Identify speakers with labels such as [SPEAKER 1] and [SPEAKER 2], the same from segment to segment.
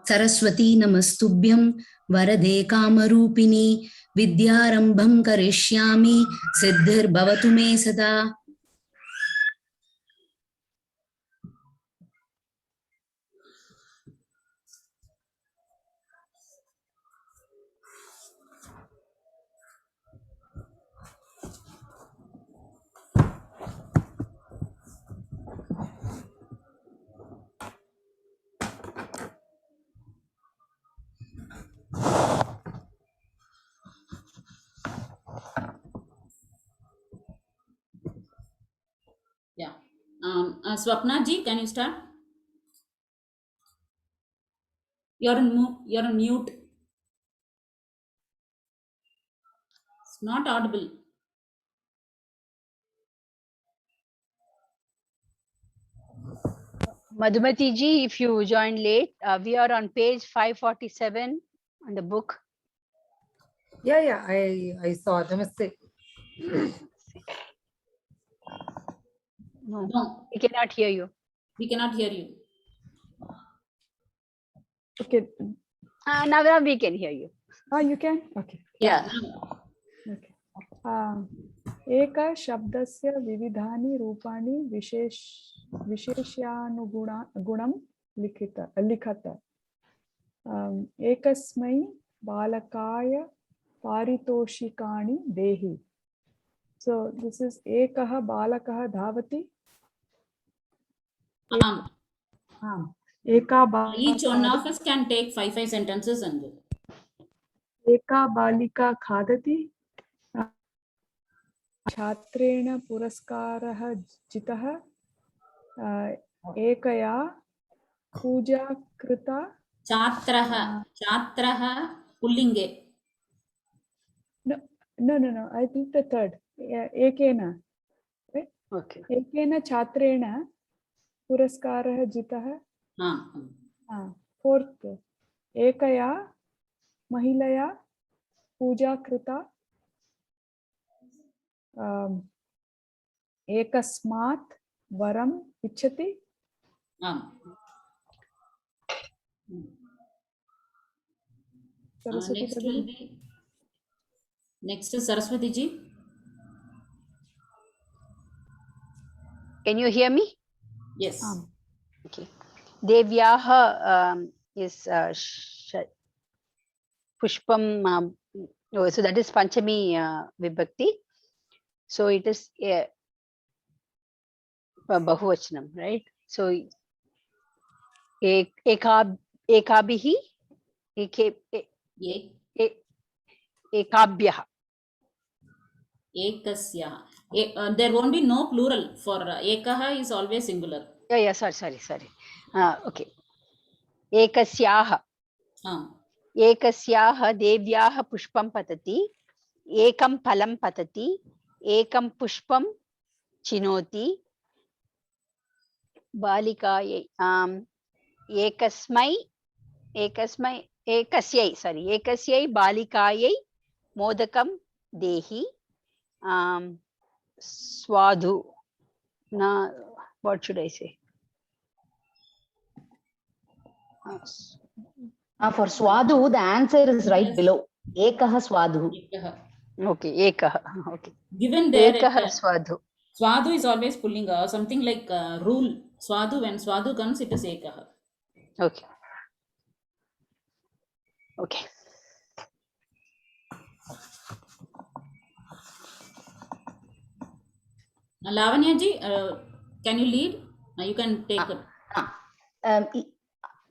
[SPEAKER 1] सरस्वती नमस्तुभ्यं वरदे कामरूपिणी विद्यारंभं करिष्यामि सिद्धिर्भवतु मे सदा।
[SPEAKER 2] Yeah. Swapna ji, can you start? You're on mute. It's not audible.
[SPEAKER 3] Madhumati ji, if you joined late, we are on page 547 on the book.
[SPEAKER 4] Yeah, I saw. Namaste.
[SPEAKER 3] No, we cannot hear you.
[SPEAKER 2] We cannot hear you.
[SPEAKER 5] Okay.
[SPEAKER 3] Now we can hear you.
[SPEAKER 5] Oh, you can? Okay.
[SPEAKER 3] Yeah.
[SPEAKER 5] Okay. एक शब्दस्य विविधानि रूपाणि विशेष्यानुगुणं लिखत। एकस्मै बालकाय पारितोषिकाणि देहि. So this is एकः बालकः धावति.
[SPEAKER 2] Each one of us can take 5 sentences and go.
[SPEAKER 5] एका बालिका खादति. छात्रेण पुरस्कारः जितः. एकया पूजा कृता.
[SPEAKER 2] छात्रः पुल्लिंगे.
[SPEAKER 5] No, I think the third. एकेन.
[SPEAKER 3] Okay.
[SPEAKER 5] एकेन छात्रेण पुरस्कारः जितः. फोर्थ. एकया महिलया पूजा कृता. एकस्मात् वरम् इच्छति.
[SPEAKER 2] Next is Saraswati ji.
[SPEAKER 3] Can you hear me?
[SPEAKER 2] Yes.
[SPEAKER 3] Okay. Devyaha is Pushpam. So that is Panchami Vibhakti. So it is Bahuvachanam, right? So Ekabhihi, Ekabhyah.
[SPEAKER 2] Ekasya. There won't be no plural for Ekaha is always singular.
[SPEAKER 3] Yeah, sorry. Okay. Ekasyaha. Ekasyaha Devyaha Pushpam Patati. Ekam Palam Patati. Ekam Pushpam Chinoti. Balikayai. Ekasyai Balikayai Modakam Dehi. Swadhu. Na, what should I say?
[SPEAKER 1] For Swadhu, the answer is right below. Ekaha Swadhu.
[SPEAKER 3] Okay, Ekaha. Okay.
[SPEAKER 2] Given there,
[SPEAKER 3] Ekaha Swadhu.
[SPEAKER 2] Swadhu is always pulling something like rule. Swadhu, when Swadhu comes, it is Ekaha.
[SPEAKER 3] Okay. Okay.
[SPEAKER 2] Lavanya ji, can you lead? You can take it.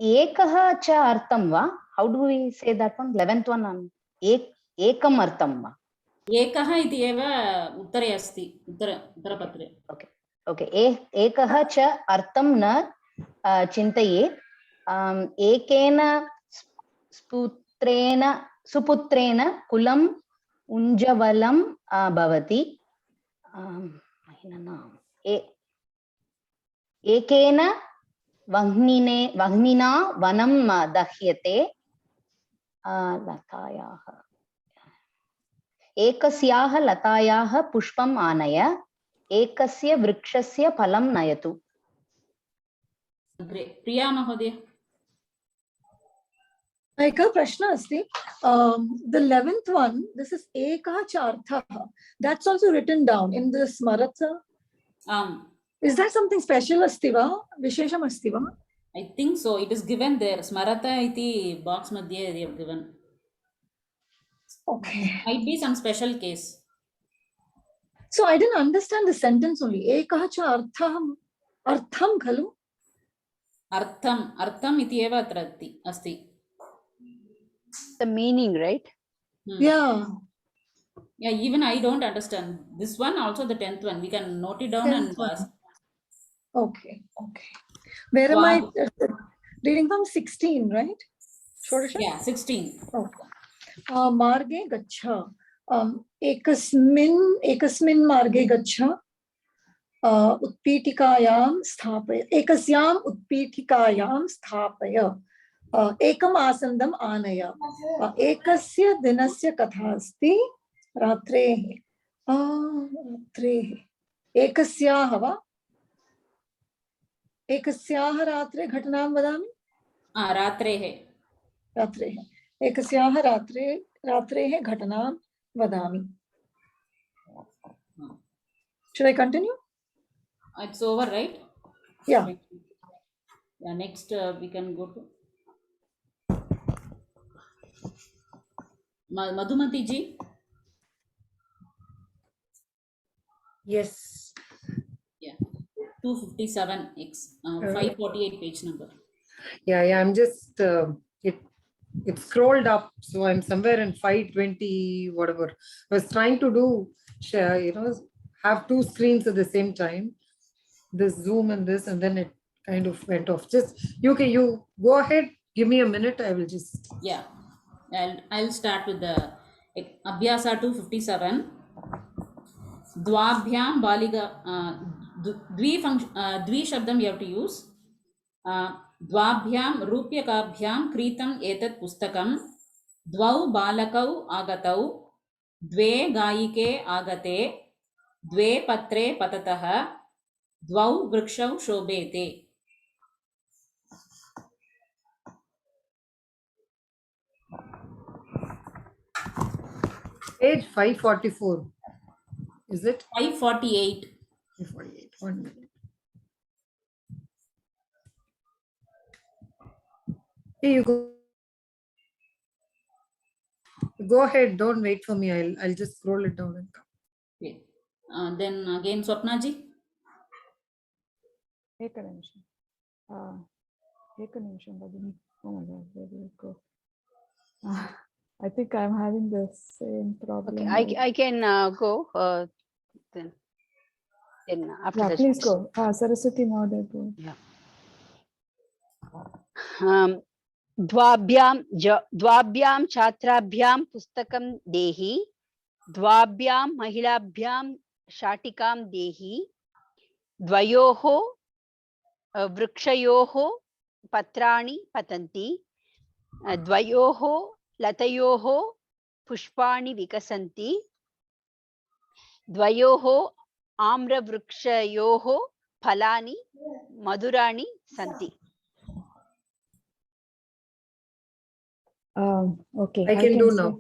[SPEAKER 1] Ekaha cha artham va? How do we say that one? 11th one. Ekam artham va?
[SPEAKER 2] Ekaha iti eva uttare asti. Uttarapatre.
[SPEAKER 1] Okay. Ekaha cha artham na chintaye. Ekena suputrena kulam unjavalam bhavati. Ekena vahnina vanam dahyate. Latayaha. Ekasyaha latayaha pushpam anaya. Ekasya vrikshasya phalam nayatu.
[SPEAKER 2] Great. Priya Mahodaya.
[SPEAKER 4] एकः प्रश्नः अस्ति. The 11th one, this is ekah charthah. That's also written down in the Smaratha. Is that something special asti va? Vishesham asti va?
[SPEAKER 2] I think so. It is given there. Smarata iti box madhye they have given.
[SPEAKER 4] Okay.
[SPEAKER 2] Might be some special case.
[SPEAKER 4] So I didn't understand the sentence only. Ekah chartham artham khalu?
[SPEAKER 2] Artham iti eva atra asti.
[SPEAKER 3] The meaning, right?
[SPEAKER 4] Yeah.
[SPEAKER 2] Yeah, even I don't understand. This one also the 10th one. We can note it down and ask.
[SPEAKER 4] Okay. Where am I reading from? 16, right? Shodasha?
[SPEAKER 2] Yeah, 16.
[SPEAKER 4] Okay. Marge gaccha. Ekasmin marge gaccha. Utpitikayam sthapaya. Ekasyam utpitikayam sthapaya. Ekam asandam anaya. Ekasya dinasya katha asti ratrehe. Ratrehe. Ekasyaah va? एकस्याः रात्रे घटनां वदामि.
[SPEAKER 2] रात्रेः.
[SPEAKER 4] एकस्याः रात्रेः घटनां वदामि. Should I continue?
[SPEAKER 2] It's over, right?
[SPEAKER 4] Yeah.
[SPEAKER 2] Yeah, next we can go to Madhumati ji.
[SPEAKER 4] Yes.
[SPEAKER 2] Yeah. 257x 548 page number.
[SPEAKER 4] Yeah, I'm just it scrolled up, so I'm somewhere in 520 whatever. I was trying to do share, have two screens at the same time, this Zoom and this, and then it kind of went off. Just you go ahead, give me a minute, I will just.
[SPEAKER 2] Yeah, I'll start with the Abhyasa 257. Dvabhyam baliga dvi shabdam you have to use. Dvabhyam rupyakabhyam kritam etat pustakam. Dvau balakau agatau. Dve gayike agate. Dve patre patatah. Dvau vrikshau shobete.
[SPEAKER 4] Page 544. Is it?
[SPEAKER 2] 548.
[SPEAKER 4] 548. 1 minute. Hey, you go ahead. Don't wait for me. I'll just scroll it down and come.
[SPEAKER 2] Okay. Then again, Swapna ji.
[SPEAKER 5] एकनिमिषम् भगिनि. Oh my God, where did it go? I think I'm having the same problem.
[SPEAKER 3] Okay, I can go then after
[SPEAKER 5] Yeah,
[SPEAKER 3] that.
[SPEAKER 5] please go. Saraswati Mahoday, go.
[SPEAKER 3] Yeah. द्वाभ्यां छात्राभ्यां पुस्तकं देहि. द्वाभ्यां महिलाभ्यां शाटिकां देहि. द्वयोः वृक्षयोः पत्राणि पतन्ति. द्वयोः लतयोः पुष्पाणि विकसन्ति. द्वयोः आम्रवृक्षयोः फलानि मधुराणि सन्ति.
[SPEAKER 5] Okay.
[SPEAKER 4] I can do now.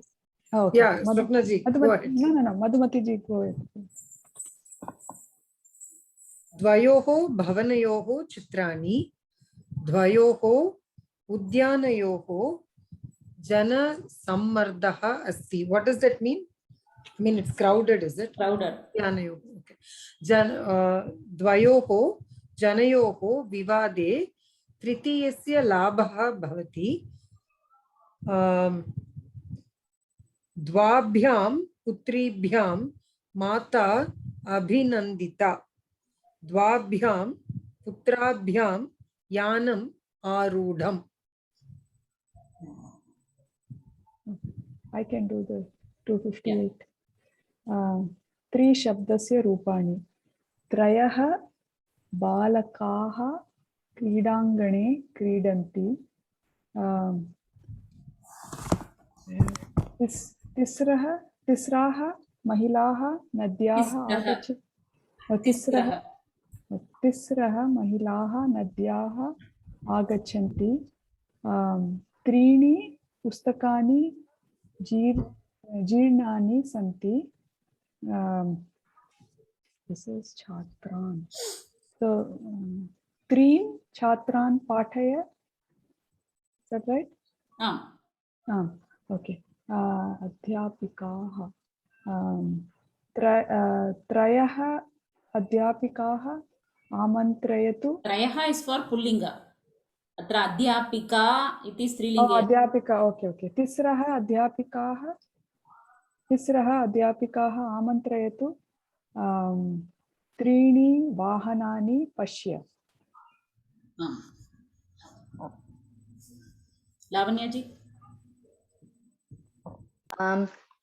[SPEAKER 5] Okay.
[SPEAKER 4] Yeah, Swapna ji, go ahead.
[SPEAKER 5] No. Madhumati ji, go ahead.
[SPEAKER 4] द्वयोः भवनयोः चित्राणि. द्वयोः उद्यानयोः जनसम्मर्दः अस्ति. What does that mean? I mean, it's crowded, is it?
[SPEAKER 2] Crowded.
[SPEAKER 4] उद्यानयोः. Okay. द्वयोः जनयोः विवादे तृतीयस्य लाभः भवति. द्वाभ्यां पुत्रीभ्यां माता अभिनन्दिता. द्वाभ्यां पुत्राभ्यां यानम् आरूढम्.
[SPEAKER 5] I can do the 258. Three shabdasya rupani. Trayah balakaah क्रीडाङ्गणे क्रीडन्ति. तिस्राः महिलाः नद्याः तिस्रः महिलाः नद्याः आगच्छन्ति. त्रीणि पुस्तकानि जीर्णानि सन्ति. This is छात्रान्. So त्रीन् छात्रान् पाठय. Is that right? Okay. अध्यापिकाः. त्रयः अध्यापिकाः आमन्त्रयतु.
[SPEAKER 2] त्रयः is for pullinga. अत्र अध्यापिका इति स्त्रीलिङ्गे.
[SPEAKER 5] अध्यापिका. ओके. तिस्रः अध्यापिकाः आमन्त्रयतु. त्रीणि वाहनानि पश्य.
[SPEAKER 2] लावण्या जी.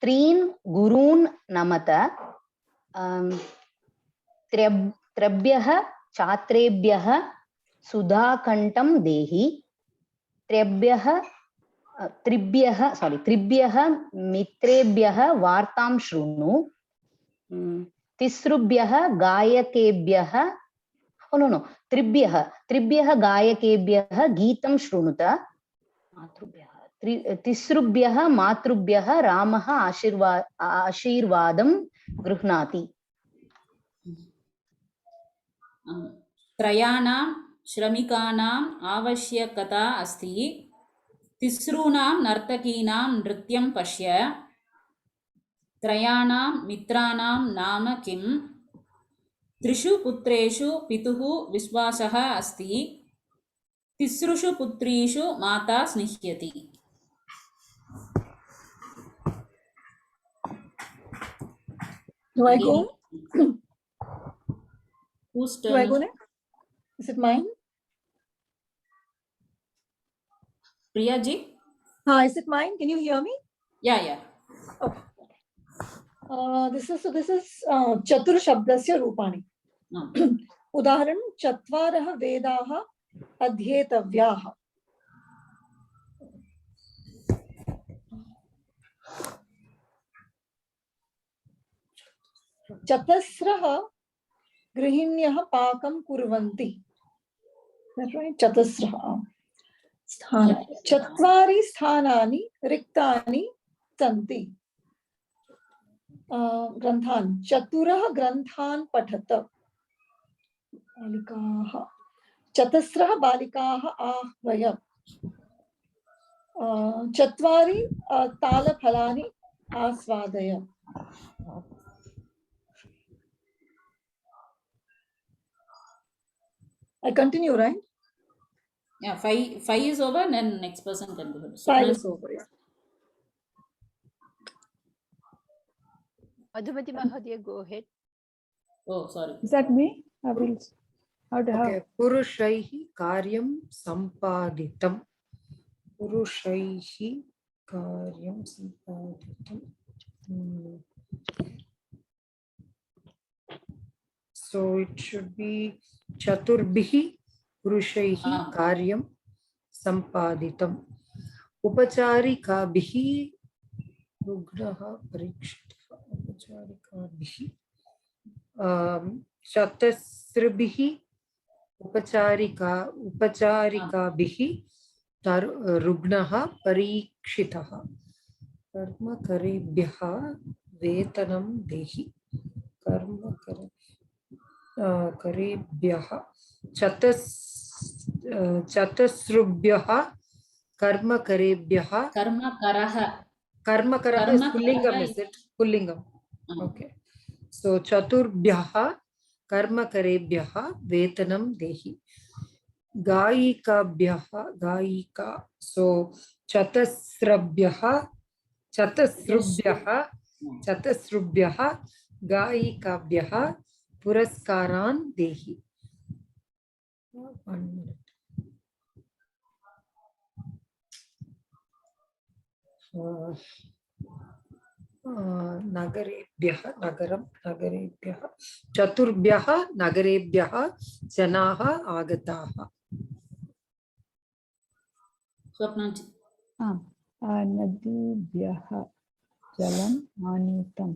[SPEAKER 1] त्रीन् गुरून् नमत. त्र्यभ्यः छात्रेभ्यः सुधाकण्ठं देहि. त्रिभ्यः मित्रेभ्यः वार्तां शृणु. तिसृभ्यः गायकेभ्यः त्रिभ्यः गायकेभ्यः गीतं शृणुत. तिसृभ्यः मातृभ्यः रामः आशीर्वादं गृह्णाति.
[SPEAKER 2] त्रयाणां श्रमिकाणाम् आवश्यकता अस्ति. तिसॄणां नर्तकीनां नृत्यं पश्य. त्रयाणां मित्राणां नाम किं? त्रिषु पुत्रेषु पितुः विश्वासः अस्ति. तिसृषु पुत्रीषु माता स्निह्यति.
[SPEAKER 6] Do I go?
[SPEAKER 2] Whose
[SPEAKER 6] Do
[SPEAKER 2] turn?
[SPEAKER 6] I go next? Is it mine?
[SPEAKER 2] Priya ji?
[SPEAKER 6] Is it mine? Can you hear me?
[SPEAKER 2] Yeah.
[SPEAKER 6] Okay. This is Chatur Shabdasya Rupani. Udaharanam Chatvarah Vedaah Adhyetavyaah. Chatasrah Grihinyah Pakam Kurvanti. That's right. Chatasrah. Chatvari sthanani riktani santi. Granthan. Chaturah granthan patata. Balikaah. Chatasrah balikaah ahvaya. Chatvari tala phalani asvadaya. I continue, right?
[SPEAKER 2] Yeah, five is over, and then next person can do it.
[SPEAKER 6] 5 is over. Yeah.
[SPEAKER 3] Madhumati Mahodaya, go ahead.
[SPEAKER 2] Oh, sorry.
[SPEAKER 5] Is that me?
[SPEAKER 4] Okay. Purushaihi karyam sampaditam. Purushaihi karyam sampaditam. So it should be Chaturbihi Purushaihi karyam sampaditam. Upacharikabihi rugnaha parikshitah. Upacharikabihi. Chatasribihi upacharikabihi rugnaha parikshitah. Karmakarebhyaha vetanam dehi. Karebhyaha chatasrubhyaha karmakarebhyaha. Karmakaraha is pullingam, is it? Pullingam. Okay. So chaturbhyaha karmakarebhyaha vetanam dehi. Gayika. So chatasrubhyaha gayikabhyaha puraskaran dehi. 1 minute. Nagarebhyaha Chaturbhyaha Nagarebhyaha Janaha Agataha.
[SPEAKER 2] Swapna ji.
[SPEAKER 5] Nadibhyaha jalam anitam.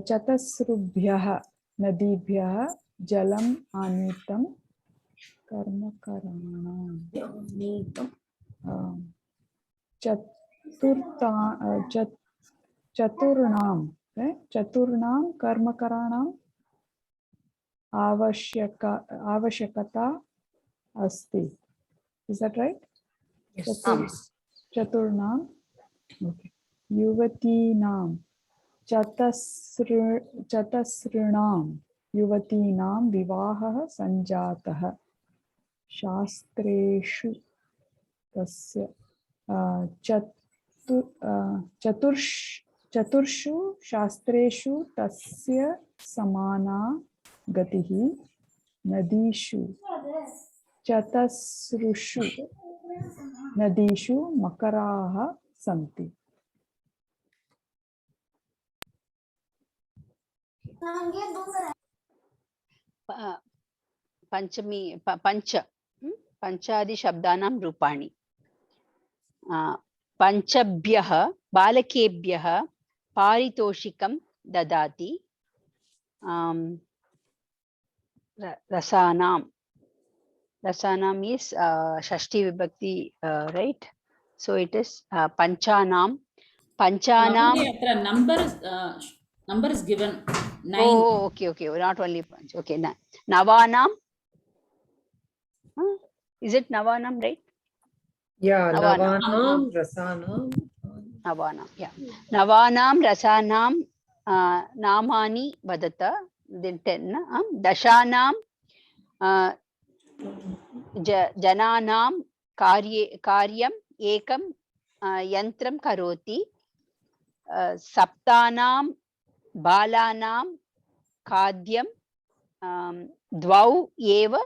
[SPEAKER 5] Chatasrubhyaha nadibhyaha jalam anitam. कर्मकराणां
[SPEAKER 6] नीतम्
[SPEAKER 5] चतुर्णां right? चतुर्णां कर्मकराणाम् आवश्यकता अस्ति. Is that right?
[SPEAKER 4] Yes.
[SPEAKER 5] चतुर्णां okay. युवतीनां चतस्रॄणां युवतीनां विवाहः सञ्जातः शास्त्रेषु तस्य चतुर्षु शास्त्रेषु तस्य समाना गतिः नदीषु चतस्रुषु नदीषु मकराः सन्ति.
[SPEAKER 3] पंचमी पंचादि शब्दानां रूपाणि. पंचभ्यः बालकेभ्यः पारितोषिकं ददाति. रसानां is षष्ठी विभक्ति, right? So it is panchanaam.
[SPEAKER 2] Atra number is given 9.
[SPEAKER 3] Oh, okay, not only panch. Okay, navanam. Is it navanam, right?
[SPEAKER 4] Yeah,
[SPEAKER 3] Navanam.
[SPEAKER 4] Navanam, Rasanam.
[SPEAKER 3] Navanam, yeah. Navanam rasanam namani vadata. Then 10. Dashanam jananam karyam ekam yantram karoti. Saptanam balanam kadyam dvau eva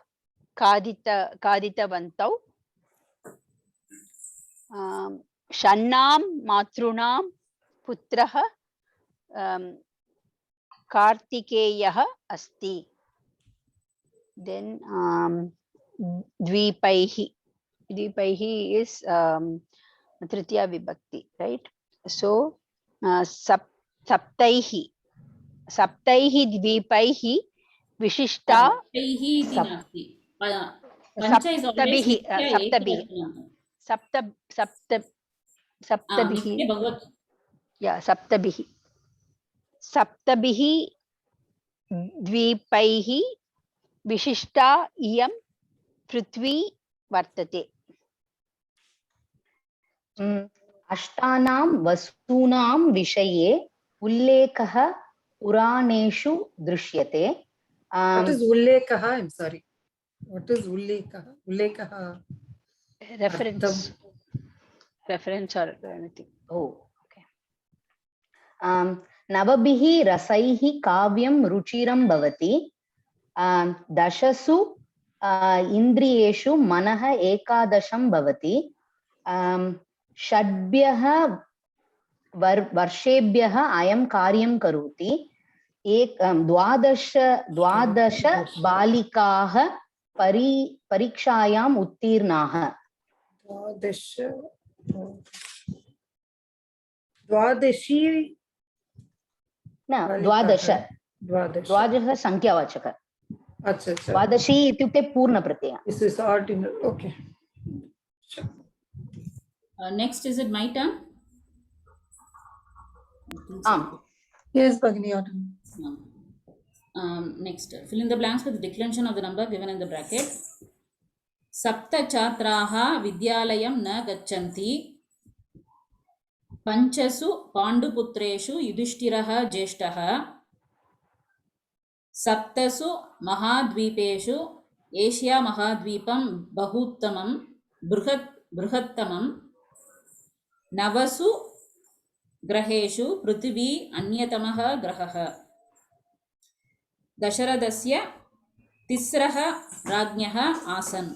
[SPEAKER 3] kaditavantau. Shannam matrunam putraha kartikeyah asti. Then dvipaihi is tritiya vibhakti, right? So saptaihi dvipaihi vishishta saptabihi dvipaihi vishishta iyam prithvi vartate.
[SPEAKER 1] अष्टानां वस्तूनां विषये उल्लेखः पुराणेषु दृश्यते.
[SPEAKER 4] What is Ullekaha? I'm sorry. What is Ullekaha? Ullekaha.
[SPEAKER 3] Reference or anything.
[SPEAKER 1] Oh, okay. नवभिः रसैः काव्यं रुचिरं भवति. दशसु इन्द्रियेषु मनः एकादशं भवति. षड्भ्यः वर्षेभ्यः अयं कार्यं करोति. 12 बालिकाः परीक्षायाम् उत्तीर्णाः. 12 संख्यावाचक. द्वादशी इत्युक्ते पूर्णप्रत्यय.
[SPEAKER 4] This is ordinary. Okay.
[SPEAKER 2] Next, is it my turn?
[SPEAKER 6] Yes, Bhagini, your turn.
[SPEAKER 2] Next, fill in the blanks with the declension of the number given in the bracket. Sapta chatraha vidyalayam na gachanti. Panchasu panduputreshu yudhishthiraha jeshtaha. Saptasu mahadvipeshu Asia mahadvipam bahuttamam bruhattamam. Navasu graheshu prithvi anyatamaha grahaha. Dasharadasya tisraha rajnyaha asan.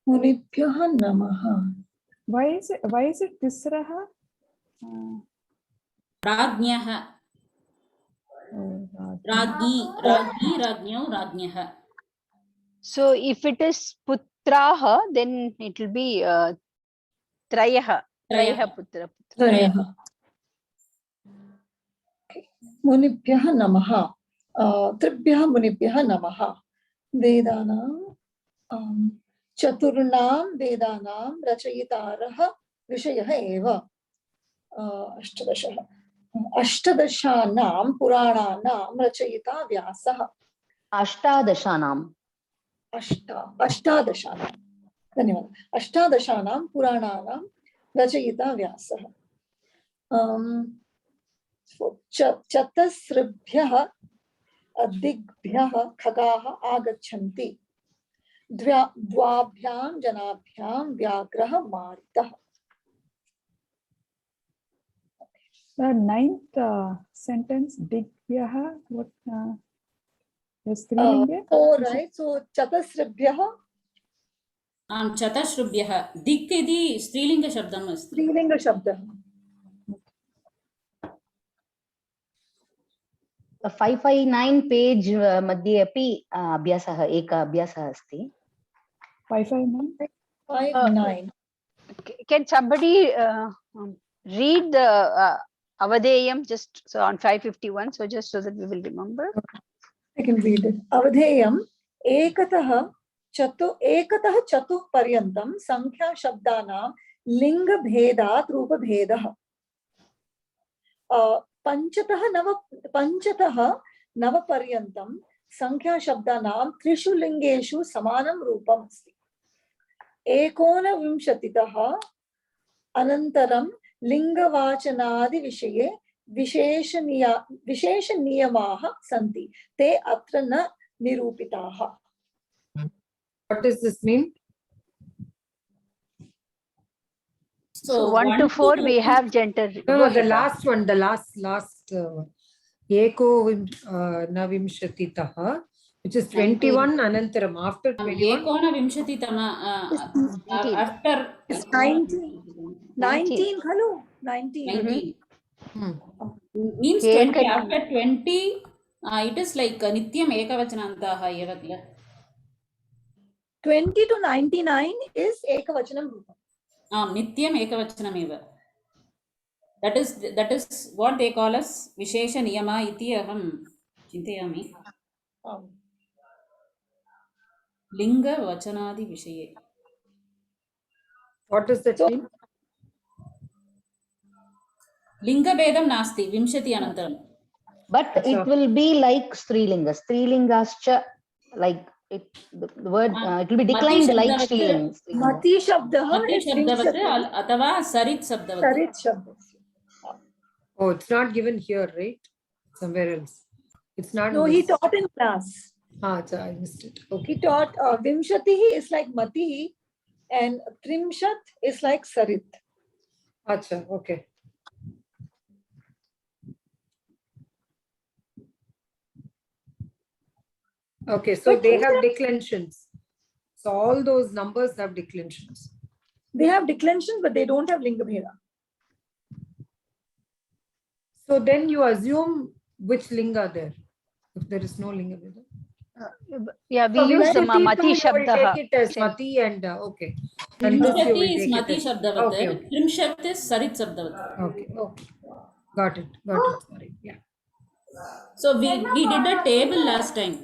[SPEAKER 6] Munibhyaha namaha.
[SPEAKER 5] Why is it tisraha?
[SPEAKER 2] Rajnyaha. Rajnyaha.
[SPEAKER 3] So if it is putraha, then it will be trayaha putra.
[SPEAKER 6] Trayaha. मुनिभ्यः नमः त्रिभ्यः मुनिभ्यः नमः वेदानां चतुर्णां वेदानां रचयितारः ऋषयः एव अष्टादशानां पुराणानां रचयिता व्यासः
[SPEAKER 1] अष्टादशानाम्
[SPEAKER 6] अष्टादशानां धन्यवादः अष्टादशानां पुराणानां रचयिता व्यासः चतस्रभ्यः दिग्भ्यः खगाः आगच्छन्ति द्वाभ्यां जनाभ्यां व्याघ्रः मारितः.
[SPEAKER 5] The ninth sentence, Digyah, what is Strilinga?
[SPEAKER 6] Oh, right. So, चतस्रभ्यः
[SPEAKER 2] चतश्रुभ्यः दिक् इति स्त्रीलिङ्गशब्दम् अस्ति.
[SPEAKER 6] स्त्रीलिङ्गशब्दः.
[SPEAKER 1] 559 पेज् मध्ये अपि अभ्यासः एकः अभ्यासः अस्ति.
[SPEAKER 5] 559.
[SPEAKER 6] 5-9.
[SPEAKER 3] Can somebody read the Avadeyam just so on 551, so just so that we will remember.
[SPEAKER 6] I can read it. Avadeyam ekatah chatuh paryantam sankhya shabdanam linga bhedat rupa bhedah. Panchatah nava paryantam sankhya shabdanam trishu lingeshu samanam rupam asti. Ekona vimshatitah anantaram लिंगवाचनादि विषये विशेष नियमाः सन्ति ते अत्र न निरूपिताः.
[SPEAKER 4] What does this mean?
[SPEAKER 3] So 1 to 4 we have gender.
[SPEAKER 4] No, the last one, the last eko navimshatitah, which is 21 anantaram, after 21.
[SPEAKER 2] Ekona vimshatitama after
[SPEAKER 6] 19 khalo 19
[SPEAKER 2] means 20 after 20 it is like nityam ekavachanantaah eva kila.
[SPEAKER 6] 20 to 99 is ekavachanam rupam.
[SPEAKER 2] Nityam ekavachanam eva. That is what they call as vishesha niyama iti aham chintayami. Linga vachanadi vishaye.
[SPEAKER 4] What does that mean?
[SPEAKER 2] Linga bedam nasti vimshati anantaram.
[SPEAKER 1] But it will be like Strilinga. Strilingascha, like it, the word, it will be declined like Strilinga.
[SPEAKER 6] Mati shabdah
[SPEAKER 2] अथवा सरित शब्दवत्.
[SPEAKER 6] Sarit shabdah.
[SPEAKER 4] Oh, it's not given here, right? Somewhere else. It's not.
[SPEAKER 6] No, he taught in class.
[SPEAKER 4] So I missed it. Okay.
[SPEAKER 6] He taught vimshatihi is like mati and trimshat is like sarit.
[SPEAKER 4] Acha, okay. Okay, so they have declensions. So all those numbers have declensions.
[SPEAKER 6] They have declension, but they don't have linga bheda.
[SPEAKER 4] So then you assume which linga there, if there is no linga bheda.
[SPEAKER 3] Yeah, we
[SPEAKER 4] So
[SPEAKER 3] use the
[SPEAKER 4] Vimshati
[SPEAKER 3] Mati
[SPEAKER 4] too, you will
[SPEAKER 3] Shabdah.
[SPEAKER 4] take it as Mati and okay. And this you
[SPEAKER 2] Vimshati
[SPEAKER 4] will
[SPEAKER 2] is
[SPEAKER 4] take
[SPEAKER 2] mati
[SPEAKER 4] it as-
[SPEAKER 2] shabdavat.
[SPEAKER 4] Okay, okay.
[SPEAKER 2] Trimshat is sarit shabdavat.
[SPEAKER 4] Okay, okay. Got it. Sorry. Yeah.
[SPEAKER 2] So we did a table last time.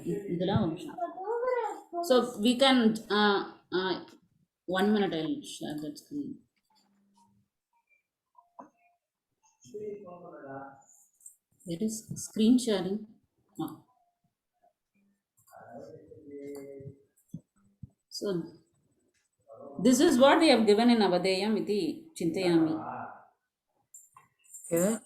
[SPEAKER 2] So we can 1 minute I'll share that screen. There is screen sharing. So this is what we have given in Avadeyam iti chintayami.
[SPEAKER 4] Yeah.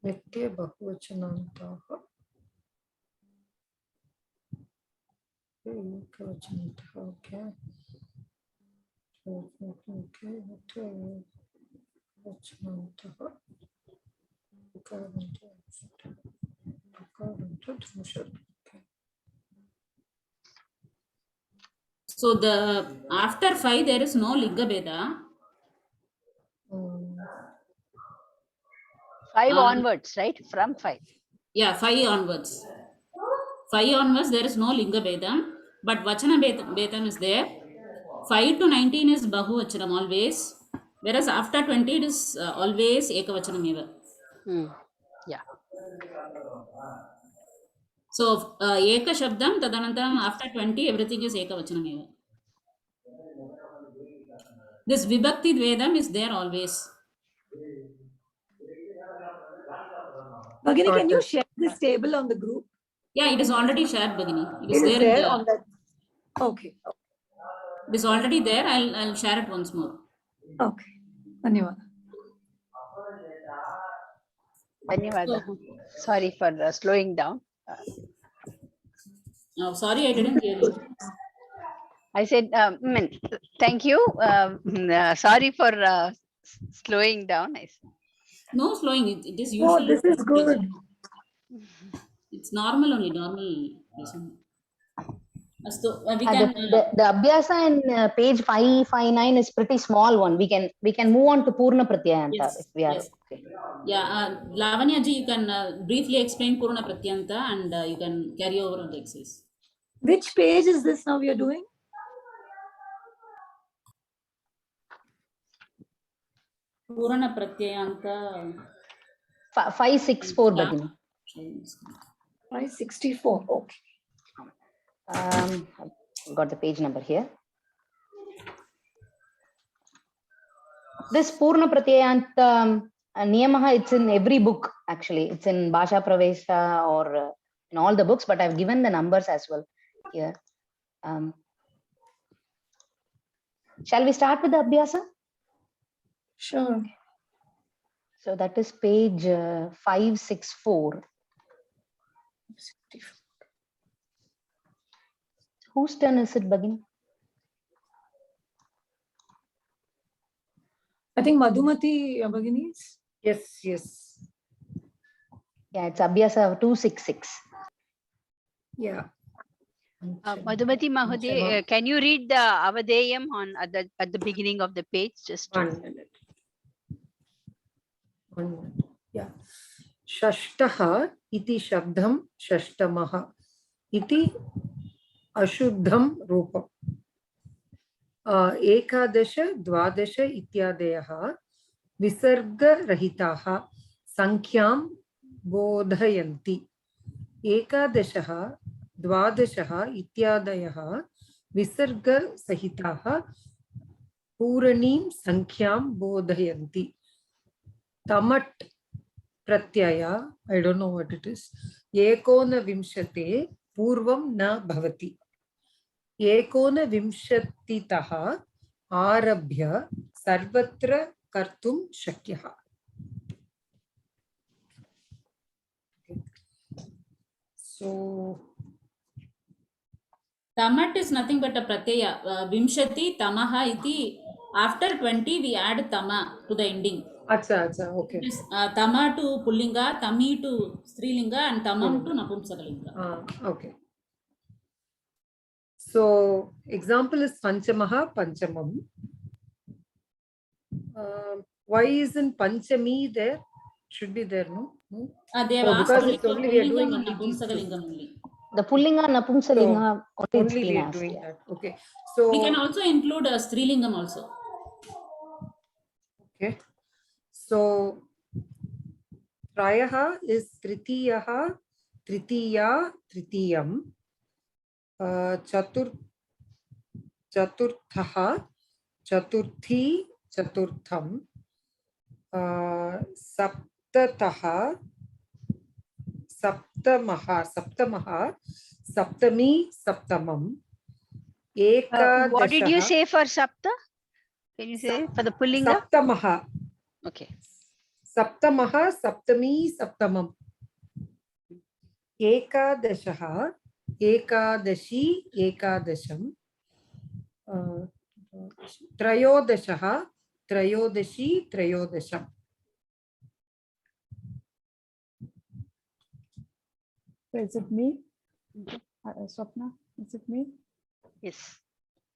[SPEAKER 4] Nitya bahuvachanantaah. Ekavachanantaah, okay. Okay. Vachanantaah.
[SPEAKER 2] So the after 5 there is no linga beda.
[SPEAKER 3] 5 onwards, right? From 5.
[SPEAKER 2] Yeah, 5 onwards. 5 onwards there is no linga bedam, but vachana bedam is there. 5 to 19 is bahuvachanam always. Whereas after 20 it is always ekavachanam eva.
[SPEAKER 3] Hmm. Yeah.
[SPEAKER 2] So eka shabdam tadanantaram after 20 everything is ekavachanam eva. This vibhakti dvedam is there always.
[SPEAKER 6] Bhagini, can you
[SPEAKER 4] Got it.
[SPEAKER 6] share this table on the group?
[SPEAKER 2] Yeah, it is already shared, Bhagini. It is
[SPEAKER 6] It is
[SPEAKER 2] there in
[SPEAKER 6] there
[SPEAKER 2] the,
[SPEAKER 6] on that. Okay.
[SPEAKER 2] it is already there. I'll share it once more.
[SPEAKER 6] Okay. Dhanyawad.
[SPEAKER 3] Dhanyawada. Sorry for slowing down.
[SPEAKER 2] Oh, sorry, I didn't hear you.
[SPEAKER 3] I said, thank you. Sorry for slowing down. I said.
[SPEAKER 2] No slowing. It is
[SPEAKER 6] Oh,
[SPEAKER 2] usual.
[SPEAKER 6] this is good.
[SPEAKER 2] It's normal only. Normal. Listen. So we
[SPEAKER 1] The,
[SPEAKER 2] can.
[SPEAKER 1] the Abhyasa in page 559 is pretty small one. We can move on to Purna Pratyayanta
[SPEAKER 2] Yes,
[SPEAKER 1] if we are
[SPEAKER 2] yes.
[SPEAKER 1] okay.
[SPEAKER 2] Yeah, Lavanya ji, you can briefly explain Purna Pratyanta and you can carry over on the exercise.
[SPEAKER 6] Which page is this now we are doing?
[SPEAKER 2] Purana Pratyayanta.
[SPEAKER 1] 564 Bhagini.
[SPEAKER 6] 564. Okay.
[SPEAKER 1] I've got the page number here. This Purna Pratyayanta Niyamaha, it's in every book actually. It's in Bhasha Pravesha or in all the books, but I've given the numbers as well here. Shall we start with the Abhyasa?
[SPEAKER 6] Sure.
[SPEAKER 1] So that is page 564. Whose turn is it, Bhagini?
[SPEAKER 6] I think Madhumati Bhagini's.
[SPEAKER 4] Yes, yes.
[SPEAKER 1] Yeah, it's Abhyasa 266.
[SPEAKER 4] Yeah.
[SPEAKER 3] Madhumati Mahoday, can you read the Avadeyam on at the beginning of the page? Just
[SPEAKER 4] 1 minute. 1 minute. Yeah. Shashtaha iti shabdam shashtamaha iti ashuddham rupam. एकादश द्वादश इत्यादयः विसर्गरहिताः संख्यां बोधयन्ति. एकादशः द्वादशः इत्यादयः विसर्गसहिताः पूरणीं संख्यां बोधयन्ति. तमट् प्रत्यय, I don't know what it is, एकोनविंशते पूर्वं न भवति. एकोनविंशतितः आरभ्य सर्वत्र कर्तुं शक्यः. So
[SPEAKER 2] Tamat is nothing but a pratyaya. Vimshati tamaha iti. After 20 we add tama to the ending.
[SPEAKER 4] acha, okay.
[SPEAKER 2] It is tama to pullinga, tami to strilinga and tamam to napumsakalinga.
[SPEAKER 4] Okay. So example is Panchamaha, Panchamam. Why isn't Panchami there? Should be there, no?
[SPEAKER 2] They have
[SPEAKER 4] Oh,
[SPEAKER 2] asked
[SPEAKER 4] because
[SPEAKER 2] only
[SPEAKER 4] it's
[SPEAKER 2] for
[SPEAKER 4] only we are
[SPEAKER 2] pullingam
[SPEAKER 4] doing
[SPEAKER 2] and
[SPEAKER 4] only these two.
[SPEAKER 2] napumsakalingam only.
[SPEAKER 1] The Pullinga, Napumsalinga, only it's
[SPEAKER 4] Only
[SPEAKER 1] been
[SPEAKER 4] we are
[SPEAKER 1] asked,
[SPEAKER 4] doing
[SPEAKER 1] yeah.
[SPEAKER 4] that. Okay. So
[SPEAKER 2] We can also include strilingam also.
[SPEAKER 4] okay. So Trayaha is Tritiyaha, Tritiya, Tritiyam. Chaturthaha, Chaturthi, Chaturtham. Saptataha, Saptamaha, Saptami, Saptamam.
[SPEAKER 3] What did you
[SPEAKER 4] Ekadashaha,
[SPEAKER 3] say for Sapta? Can you say for the Pullinga?
[SPEAKER 4] Saptamaha.
[SPEAKER 3] Okay.
[SPEAKER 4] Saptamaha, Saptami, Saptamam. Ekadashaha, Ekadashi, Ekadasham. Trayodashaha, Trayodashi, Trayodasham.
[SPEAKER 5] So is it me? Swapna, is it me?
[SPEAKER 3] Yes.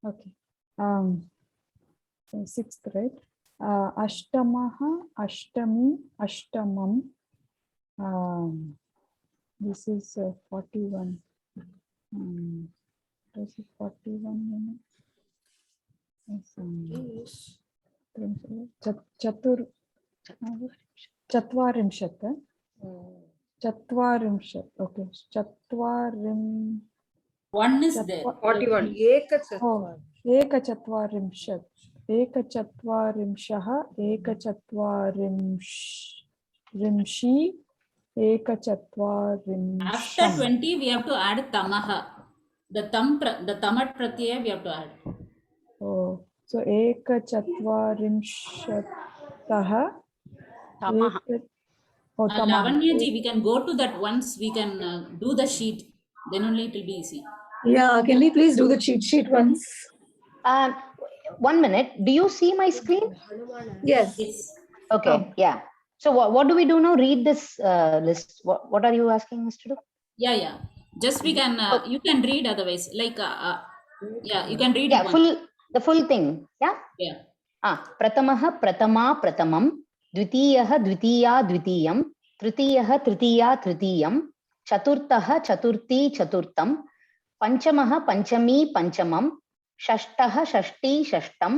[SPEAKER 5] Okay. So sixth, right? Ashtamaha, Ashtami, Ashtamam. This is 41. Is it 41 minutes? Yes, चत्वारिंशत् okay
[SPEAKER 2] One is there.
[SPEAKER 4] 41.
[SPEAKER 5] एकचत्वारिंशत् एकचत्वारिंशः एकचत्वारिंशी
[SPEAKER 2] After
[SPEAKER 5] एकचत्वारिंशम्
[SPEAKER 2] 20, we have to add tamaha. The tamat pratyaya we have to add.
[SPEAKER 5] Oh, so ekachatvarimshatah
[SPEAKER 3] Tamaha.
[SPEAKER 5] tamaha.
[SPEAKER 2] Lavanya ji, we can go to that once we can do the sheet. Then only it will be easy.
[SPEAKER 6] Yeah, can we please do the cheat sheet once?
[SPEAKER 1] Um, 1 minute. Do you see my screen?
[SPEAKER 6] Yes.
[SPEAKER 2] Yes.
[SPEAKER 1] Okay, yeah. So what do we do now? Read this list. What are you asking us to do?
[SPEAKER 2] Yeah. Just we can, you can read otherwise. Like, yeah, you can read
[SPEAKER 1] Yeah,
[SPEAKER 2] it once.
[SPEAKER 1] the full thing. Yeah.
[SPEAKER 2] Yeah.
[SPEAKER 1] प्रथमः प्रथमा प्रथमं द्वितीयः द्वितीया द्वितीयं तृतीयः तृतीया तृतीयं चतुर्थः चतुर्थी चतुर्थं पञ्चमः पञ्चमी पञ्चमं षष्ठः षष्ठी षष्ठं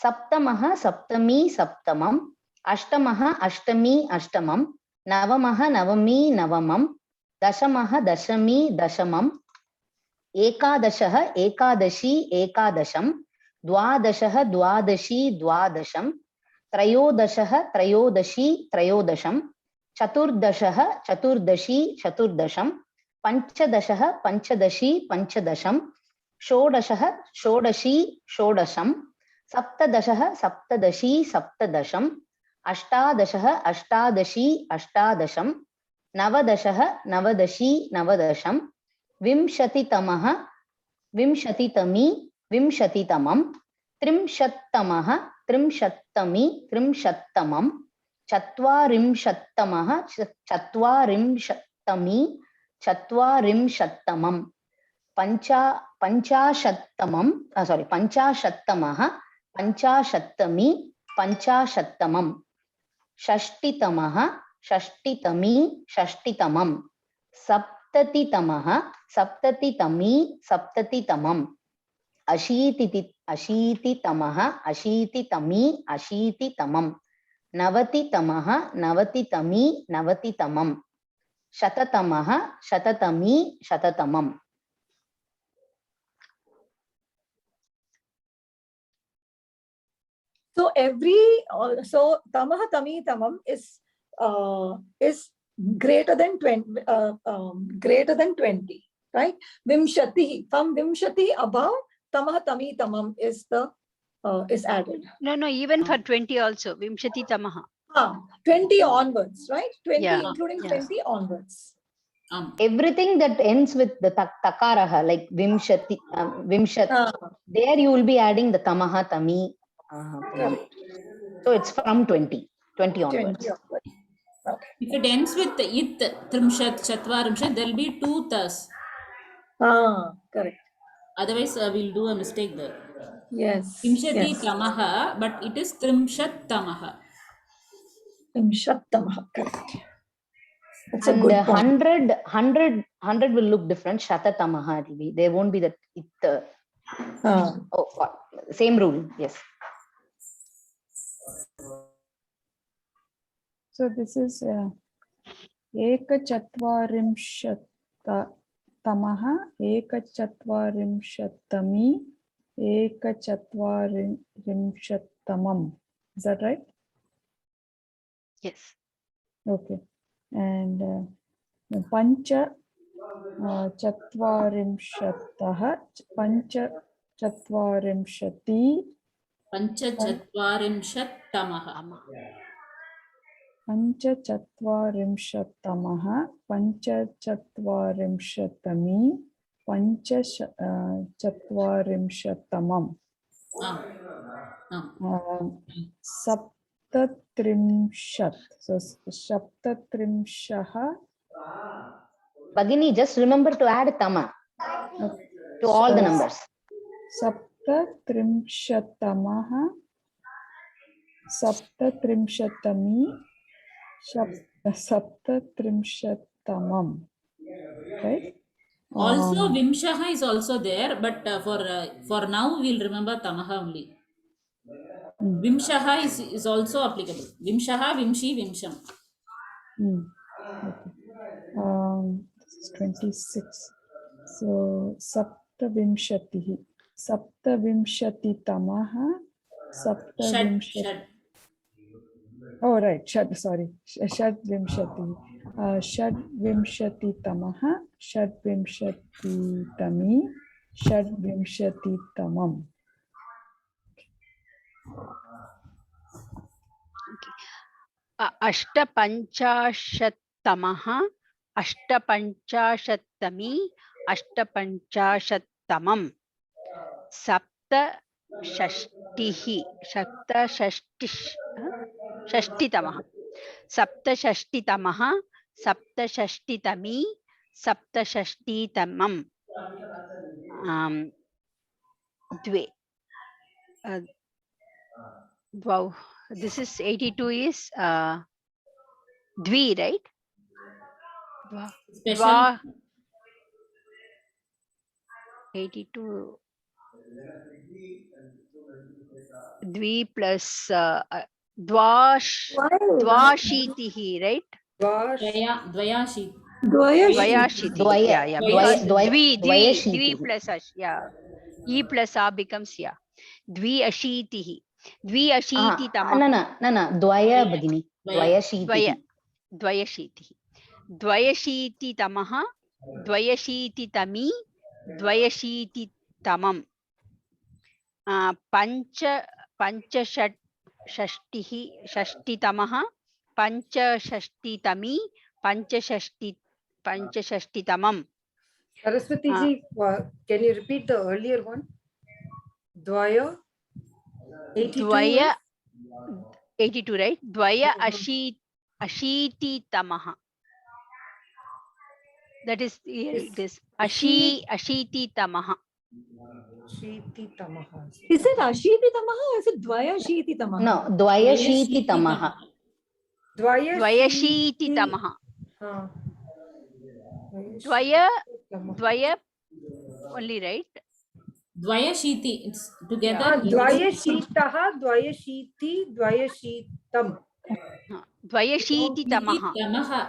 [SPEAKER 1] सप्तमः सप्तमी सप्तमं अष्टमः अष्टमी अष्टमं नवमः नवमी नवमं दशमः दशमी दशमं एकादशः एकादशी एकादशं द्वादशः द्वादशी द्वादशं त्रयोदशः त्रयोदशी त्रयोदशं चतुर्दशः चतुर्दशी चतुर्दशं पञ्चदशः Panchadashi पञ्चदशं षोडशः षोडशी षोडशं सप्तदशः सप्तदशी सप्तदशं अष्टादशः अष्टादशी अष्टादशं नवदशः नवदशी नवदशं विंशतितमः विंशतितमी विंशतितमं त्रिंशत्तमः त्रिंशत्तमी त्रिंशत्तमं चत्वारिंशत्तमः चत्वारिंशत्तमी चत्वारिंशत्तमं पञ्चाशत्तमं पञ्चाशत्तमः पञ्चाशत्तमी पञ्चाशत्तमं षष्टितमः षष्टितमी षष्टितमं सप्ततितमः सप्ततितमी सप्ततितमम् अशीतितमः अशीतितमी अशीतितमं नवतितमः नवतितमी नवतितमं शततमः शततमी शततमम्
[SPEAKER 6] So so tamaha tami tamam is greater than 20, right? Vimshati, from Vimshati above, tamaha tami tamam is added.
[SPEAKER 3] No, even for 20 also, Vimshati Tamaha.
[SPEAKER 6] 20 onwards, right? 20
[SPEAKER 3] Yeah.
[SPEAKER 6] including
[SPEAKER 3] Yeah.
[SPEAKER 6] 20 onwards.
[SPEAKER 1] Everything that ends with the takaraha, like vimshati, there you will be adding the tamaha, tami.
[SPEAKER 6] Correct.
[SPEAKER 1] So it's from 20 onwards.
[SPEAKER 6] 20 onwards. Okay.
[SPEAKER 2] If it ends with it, trimshat, chatvarimshat, there will be two tas.
[SPEAKER 6] Correct.
[SPEAKER 2] Otherwise, we'll do a mistake there.
[SPEAKER 6] Yes.
[SPEAKER 2] Trimshati
[SPEAKER 6] Yes.
[SPEAKER 2] tamaha, but it is trimshat tamaha.
[SPEAKER 6] Trimshat tamaha. Correct. That's
[SPEAKER 1] And
[SPEAKER 6] a good point.
[SPEAKER 1] 100 will look different. Shatatamaha it will be. There won't be that. Same rule. Yes.
[SPEAKER 5] So this is ekachatvarimshattamah ekachatvarimshattami ekachatvarimshattamam. Is that right?
[SPEAKER 3] Yes.
[SPEAKER 5] Okay. And pancha chatvarimshattah pancha chatvarimshati
[SPEAKER 2] Panchachatvarimshat tamaha.
[SPEAKER 5] पञ्चचत्वारिंशत्तमः पञ्चचत्वारिंशत्तमी पञ्चचत्वारिंशत्तमं सप्तत्रिंशत्. So सप्तत्रिंशः.
[SPEAKER 1] Bhagini, just remember to add tama to all the numbers.
[SPEAKER 5] सप्तत्रिंशत्तमः सप्तत्रिंशत्तमी सप्तत्रिंशत्तमं. Right?
[SPEAKER 2] Also, vimshaha is also there, but for now we'll remember tamaha only. Vimshaha is also applicable. Vimshaha, Vimshi, Vimsham.
[SPEAKER 5] Okay. This is 26. So Saptavimshatihi. Saptavimshatitamaha.
[SPEAKER 2] Shad,
[SPEAKER 5] Saptavimshat.
[SPEAKER 2] Shad.
[SPEAKER 5] Oh, right. Sorry. Shadvimshati. Shadvimshatitamaha. Shadvimshatitami. Shadvimshatitamam.
[SPEAKER 3] अष्टपञ्चाशत्तमः अष्टपञ्चाशत्तमी अष्टपञ्चाशत्तमं सप्तषष्टिः षष्टितमः सप्तषष्टितमः सप्तषष्टितमी सप्तषष्टितमं द्वे द्वौ. This is 82 is dvi, right?
[SPEAKER 2] Special.
[SPEAKER 3] 82 dvi plus dvashitihi, right?
[SPEAKER 2] Dvayashit.
[SPEAKER 3] Dvayashiti.
[SPEAKER 1] Dvaya.
[SPEAKER 3] Yeah,
[SPEAKER 1] Dvaya.
[SPEAKER 3] because
[SPEAKER 1] Dvaya.
[SPEAKER 3] dvi
[SPEAKER 1] Dvayashitihi.
[SPEAKER 3] plus yeah, e plus a becomes yeah. Dvi ashitihi. Dvi ashiti tamah.
[SPEAKER 1] No. Dvaya bagini. Dvayashitihi.
[SPEAKER 3] Dvayashitihi. Dvayashiti tamaha. Dvayashiti tami. Dvayashiti tamam. षष्टितमः पञ्चषष्टितमी पञ्चषष्टितमं.
[SPEAKER 4] Saraswati ji, can you repeat the earlier one? Dvaya. 82.
[SPEAKER 3] Dvaya 82, right? Dvaya ashititamaha. That is it is ashititamaha.
[SPEAKER 4] Ashititamaha.
[SPEAKER 6] Is it Ashiti Tamaha or is it Dvayashiti Tamaha?
[SPEAKER 1] No, Dvayashititamaha.
[SPEAKER 3] Dvayashititamaha. Dvaya only, right?
[SPEAKER 2] Dvayashiti. It's together.
[SPEAKER 4] Dvayashitaha, Dvayashiti, Dvayashitam.
[SPEAKER 3] Dvayashititamaha.
[SPEAKER 2] Tamaha.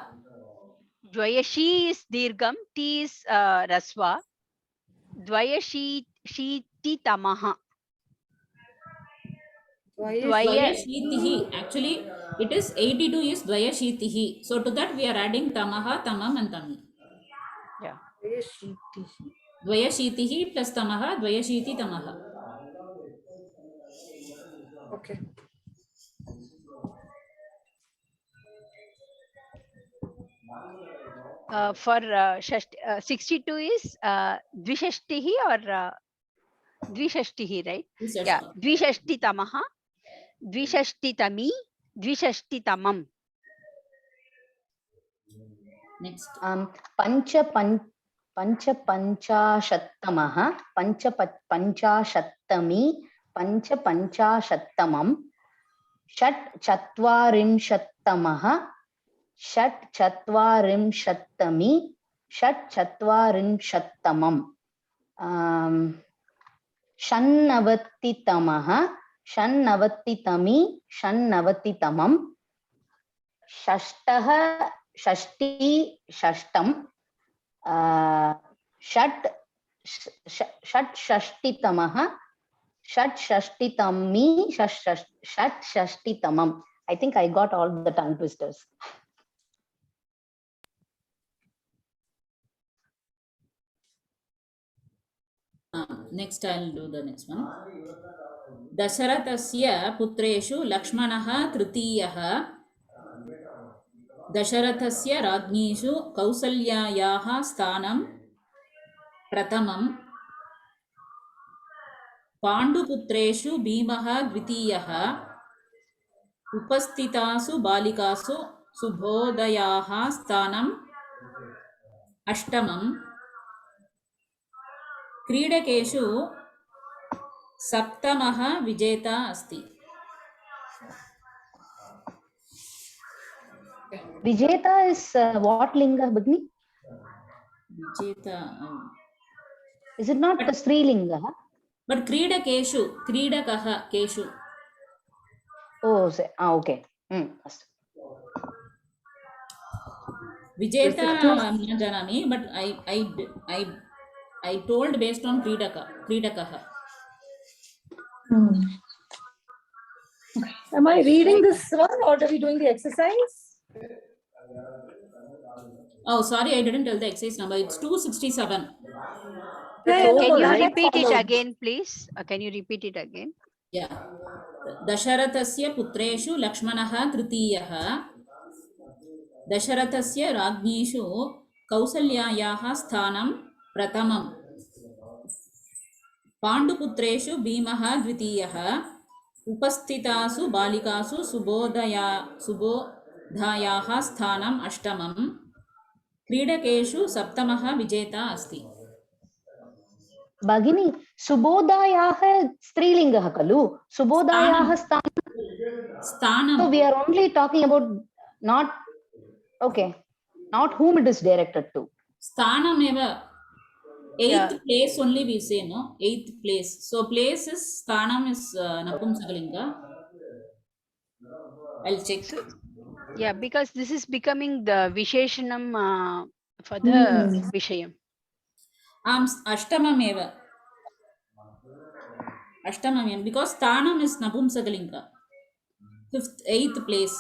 [SPEAKER 3] Dvayashi is dirgham, T is rasva. Dvayashititamaha.
[SPEAKER 2] Dvayashitihi. Actually, it is 82 is Dvayashitihi. So to that we are adding Tamaha, Tamam and Tami.
[SPEAKER 3] Yeah.
[SPEAKER 2] Dvayashitihi plus Tamaha, Dvayashiti Tamaha.
[SPEAKER 4] Okay.
[SPEAKER 3] For 62 is dvishashtihi or dvishashtihi, right? Yeah, dvishashtitamaha, dvisashtitami, dvishashtitamam.
[SPEAKER 2] Next.
[SPEAKER 1] पञ्चपञ्चाशत्तमः पञ्चपञ्चाशत्तमी पञ्चपञ्चाशत्तमं षट्चत्वारिंशत्तमः षट्चत्वारिंशत्तमी षट्चत्वारिंशत्तमं षण्णवतितमः षण्णवतितमी षण्णवतितमं षष्टः षष्टि षष्टं षट्षष्टितमः षट्षष्टितमी षट्षष्टितमम्. I think I got all the tongue twisters.
[SPEAKER 2] Next I'll do the next one. Dasharathasya putreshu Lakshmanaha Tritiyaha Dasharathasya Rajnishu Kausalyayaha Sthanam Pratamam Panduputreshu Bhimaha Dvitiyaha Upastitasu Balikasu Subhodayaha Sthanam Ashtamam क्रीडकेषु सप्तमः विजेता अस्ति.
[SPEAKER 1] Vijeta is what linga, Bhagni?
[SPEAKER 2] विजेता.
[SPEAKER 1] Is it not the Sri linga?
[SPEAKER 2] But क्रीडकेषु क्रीडकः केषु.
[SPEAKER 1] Oh, okay. Astu.
[SPEAKER 2] Vijeta न जानामि, but I told based on Kridakah.
[SPEAKER 6] Hmm. Okay. Am I reading this one or are we doing the exercise?
[SPEAKER 2] Oh, sorry, I didn't tell the exercise number. It's 267.
[SPEAKER 6] Yeah, no,
[SPEAKER 3] Can
[SPEAKER 6] no,
[SPEAKER 3] you
[SPEAKER 6] that
[SPEAKER 3] repeat it
[SPEAKER 6] followed.
[SPEAKER 3] again, please? Can you repeat it again?
[SPEAKER 2] Yeah. दशरथस्य पुत्रेषु लक्ष्मणः तृतीयः, दशरथस्य राज्ञीषु कौसल्यायाः स्थानं प्रथमम्, पाण्डुपुत्रेषु भीमः द्वितीयः, उपस्थितासु बालिकासु सुबोधायाः स्थानम् अष्टमम्, क्रीडकेषु सप्तमः विजेता अस्ति.
[SPEAKER 1] भगिनी, सुबोधायाः स्त्रीलिङ्गः खलु? सुबोधायाः
[SPEAKER 2] स्थानं.
[SPEAKER 1] So we are only talking about not whom it is directed to.
[SPEAKER 2] Sthanam eva. Eighth place only we say, no? Eighth place. So place is sthanam is napumsakalinga. I'll check.
[SPEAKER 3] So, yeah, because this is becoming the Visheshanam for the Vishayam.
[SPEAKER 2] Ashtamam eva. Ashtamam eva. Because sthanam is napumsakalinga. Fifth, eighth place.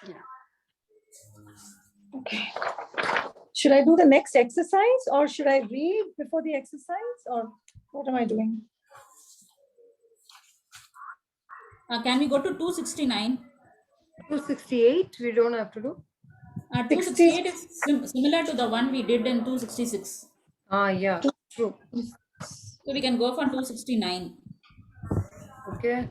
[SPEAKER 3] Yeah.
[SPEAKER 6] Okay. Should I do the next exercise or should I read before the exercise or what am I doing?
[SPEAKER 2] Can we go to 269?
[SPEAKER 4] 268, we don't have to do.
[SPEAKER 2] 268 is similar to the one we did in 266.
[SPEAKER 4] Yeah, true.
[SPEAKER 2] So we can go for 269.
[SPEAKER 4] Okay.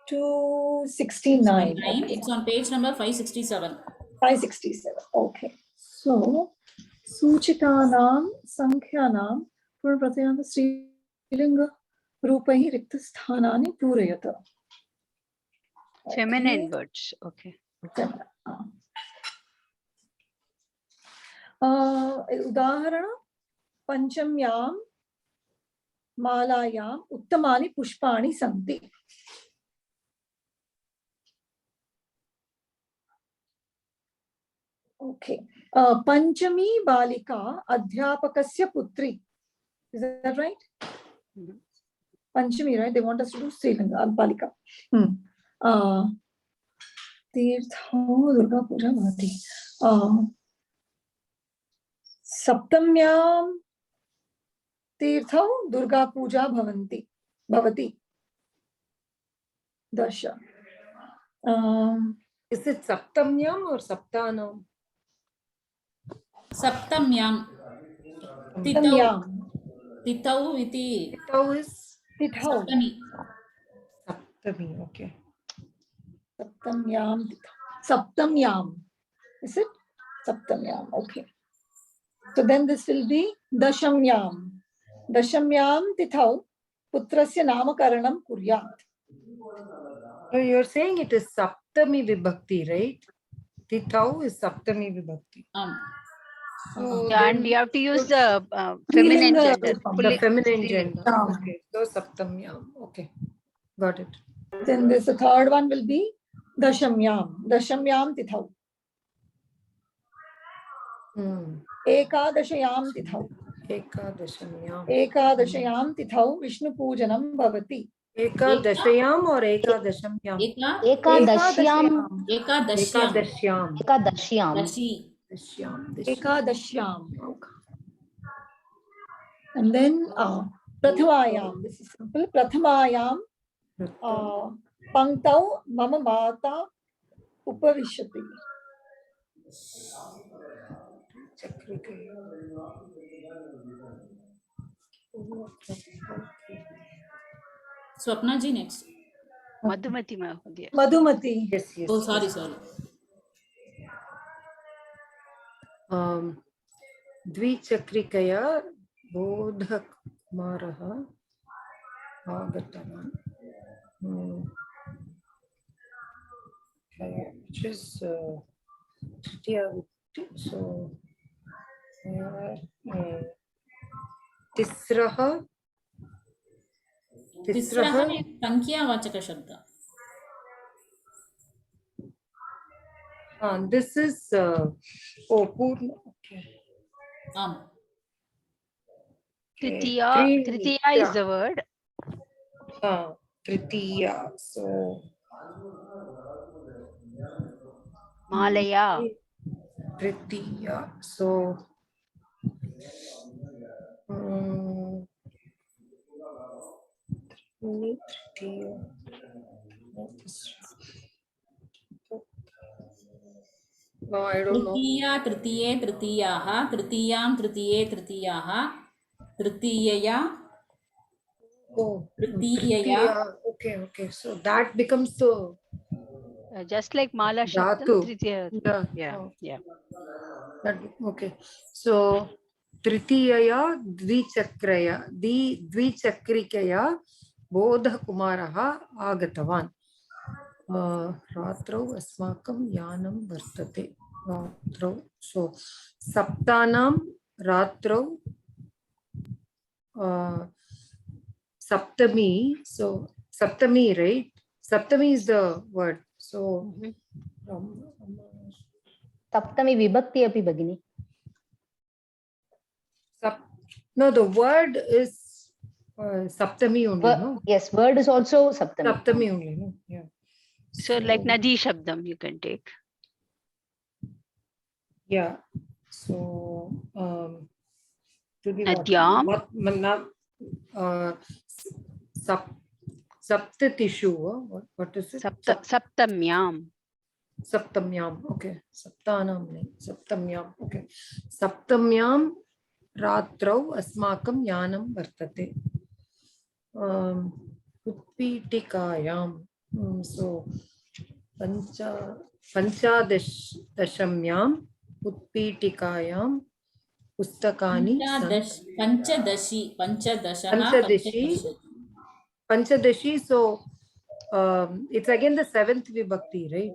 [SPEAKER 6] 269. Okay.
[SPEAKER 2] It's on page number 567.
[SPEAKER 6] 567. Okay. So, Suchitanam Sankhyanam Purapratyanam Strilinga Rupahi Riktasthanani Purayata.
[SPEAKER 3] Feminine words. Okay.
[SPEAKER 6] Udaharana Panchamyam Malayam Uttamani Pushpani Santi. Okay. Panchami Balika Adhyapakasya Putri. Is that right? Panchami, right? They want us to do Srilinga, Balika. Tirtha Durga Puja Bhavati. Saptamyam Tirtha Durga Puja Bhavati. Dasha.
[SPEAKER 4] Is it Saptamyam or Saptanam?
[SPEAKER 2] Saptamyam.
[SPEAKER 6] Saptamyam.
[SPEAKER 2] Tithau iti.
[SPEAKER 4] Tithau is
[SPEAKER 6] Tithau.
[SPEAKER 4] Saptami, okay.
[SPEAKER 6] Saptamyam. Saptamyam. Is it? Saptamyam. Okay. So then this will be Dashamyam. Dashamyam Tithau Putrasya Namakaranam Kuryat.
[SPEAKER 4] So you're saying it is Saptami Vibhakti, right? Tithau is Saptami Vibhakti. So
[SPEAKER 3] Yeah, and you have to use the feminine gender.
[SPEAKER 4] The feminine gender. Okay. So Saptamyam. Okay. Got it.
[SPEAKER 6] Then this the third one will be Dashamyam. Dashamyam Tithau. Ekadashayam Tithau. Ekadashayam Tithau Vishnu Pujanam Bhavati.
[SPEAKER 4] Ekadashayam or Ekadashamyam?
[SPEAKER 6] Ekadashyam. And then Prathamayam. This is simple. Prathamayam Pangtau Mama Mata Upavishati.
[SPEAKER 2] Swapna ji next.
[SPEAKER 3] Madhumati Mahodaya.
[SPEAKER 6] Madhumati.
[SPEAKER 4] Yes, yes.
[SPEAKER 2] Oh, sorry.
[SPEAKER 4] Dvichakrikaya Bodhakumaraha Agatana. Which is so Tisraha
[SPEAKER 2] तिस्रः संख्यावाचकशब्द.
[SPEAKER 4] This is Purna. Okay.
[SPEAKER 2] आम्.
[SPEAKER 3] Tritiya,
[SPEAKER 4] Three-
[SPEAKER 3] Tritiya is the word.
[SPEAKER 4] Tritiya. So
[SPEAKER 3] Malaya.
[SPEAKER 4] Tritiya. So Tritiya. No, I don't know.
[SPEAKER 2] तृतीया तृतीये तृतीयाः, तृतीयां तृतीये तृतीयाः, तृतीयया
[SPEAKER 4] Oh,
[SPEAKER 2] तृतीयया.
[SPEAKER 4] Tritiya. Okay. So that becomes the
[SPEAKER 3] Just like Mala Shabdam,
[SPEAKER 4] Dhatu.
[SPEAKER 3] Tritiya.
[SPEAKER 4] Yeah.
[SPEAKER 3] Yeah,
[SPEAKER 4] Oh,
[SPEAKER 3] yeah.
[SPEAKER 4] okay. So Tritiyaya Dvichakrikaya Bodhakumarah Agatavan. Ratrau Asmakam Yanam Vartate. Ratrau. So Saptanam Ratrau Saptami. So Saptami, right? Saptami is the word. So
[SPEAKER 1] Saptami vibhakti api bagini.
[SPEAKER 4] no, the word is Saptami only, no?
[SPEAKER 1] Yes, word is also Saptami.
[SPEAKER 4] Saptami only, no? Yeah.
[SPEAKER 3] So like Nadi Shabdam you can take.
[SPEAKER 4] Yeah. So, to be
[SPEAKER 3] Nadyam.
[SPEAKER 4] Saptatishu. What is it?
[SPEAKER 3] Saptamyam.
[SPEAKER 4] Saptamyam. Okay. Saptanam. Saptamyam. Okay. Saptamyam Ratrau Asmakam Yanam Vartate. Utpitikayam. So Panchadashamyam Utpitikayam Pustakani
[SPEAKER 2] Panchadashi
[SPEAKER 4] Panchadashi. So it's again the seventh vibhakti, right?